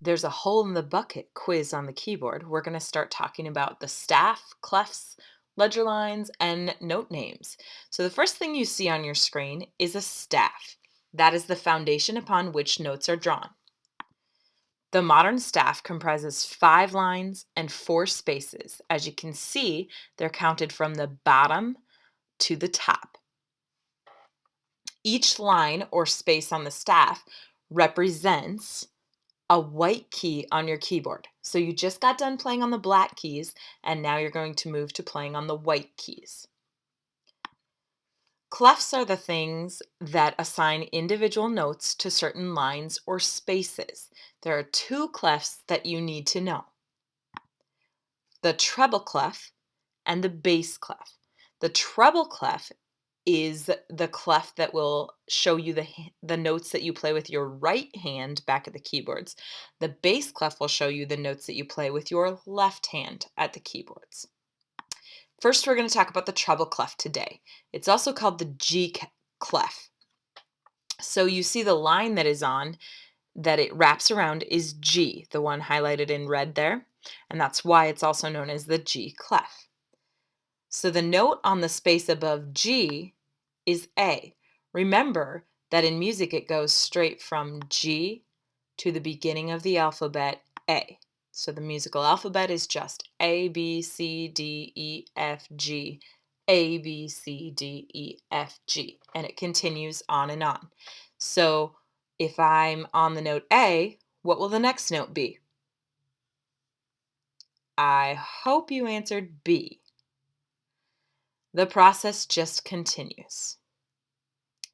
There's a hole in the bucket quiz on the keyboard. We're going to start talking about the staff, clefs, ledger lines, and note names. So the first thing you see on your screen is a staff. That is the foundation upon which notes are drawn. The modern staff comprises 5 lines and 4 spaces. As you can see, they're counted from the bottom to the top. Each line or space on the staff represents a white key on your keyboard. So you just got done playing on the black keys, and now you're going to move to playing on the white keys. Clefs are the things that assign individual notes to certain lines or spaces. There are 2 clefs that you need to know: the treble clef and the bass clef. The treble clef is the clef that will show you the notes that you play with your right hand back at the keyboards. The bass clef will show you the notes that you play with your left hand at the keyboards. First, we're going to talk about the treble clef today. It's also called the G clef. So you see the line that is on, that it wraps around, is G, the one highlighted in red there, and that's why it's also known as the G clef. So the note on the space above G is A. Remember that in music it goes straight from G to the beginning of the alphabet, A. So the musical alphabet is just A, B, C, D, E, F, G, A, B, C, D, E, F, G, and it continues on and on. So if I'm on the note A, what will the next note be? I hope you answered B. The process just continues.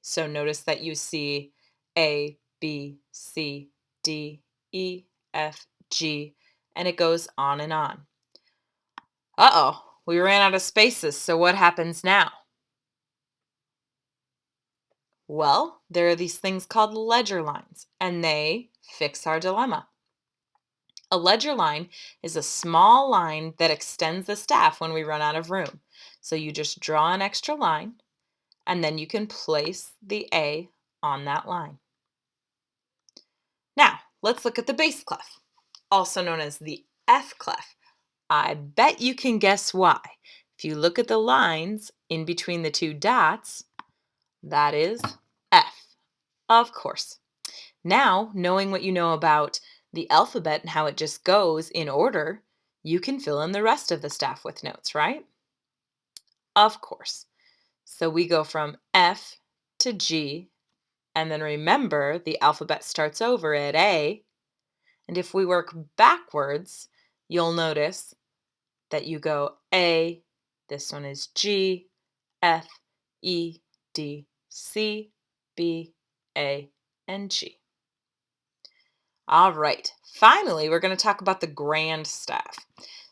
So notice that you see A, B, C, D, E, F, G, and it goes on and on. Uh-oh, we ran out of spaces, so what happens now? Well, there are these things called ledger lines, and they fix our dilemma. A ledger line is a small line that extends the staff when we run out of room. So you just draw an extra line, and then you can place the A on that line. Now, let's look at the bass clef, also known as the F clef. I bet you can guess why. If you look at the lines in between the 2 dots, that is F, of course. Now, knowing what you know about the alphabet and how it just goes in order, you can fill in the rest of the staff with notes, right? Of course. So we go from F to G, and then remember the alphabet starts over at A. And if we work backwards, you'll notice that you go A, this one is G, F, E, D, C, B, A, and G. All right, finally, we're going to talk about the grand staff.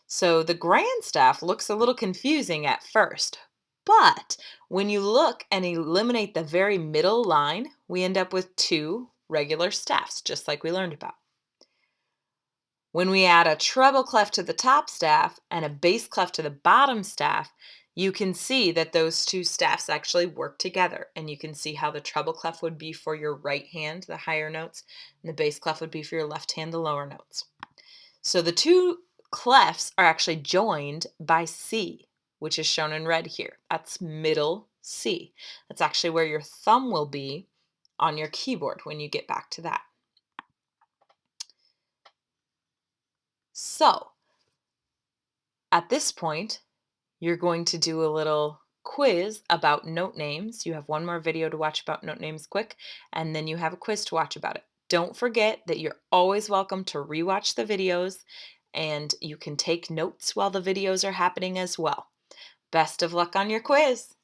So the grand staff looks a little confusing at first, but when you look and eliminate the very middle line, we end up with 2 regular staffs, just like we learned about. When we add a treble clef to the top staff and a bass clef to the bottom staff, you can see that those 2 staffs actually work together. And you can see how the treble clef would be for your right hand, the higher notes, and the bass clef would be for your left hand, the lower notes. So the 2 clefs are actually joined by C, which is shown in red here. That's middle C. That's actually where your thumb will be on your keyboard when you get back to that. So at this point, you're going to do a little quiz about note names. You have one more video to watch about note names quick, and then you have a quiz to watch about it. Don't forget that you're always welcome to rewatch the videos, and you can take notes while the videos are happening as well. Best of luck on your quiz.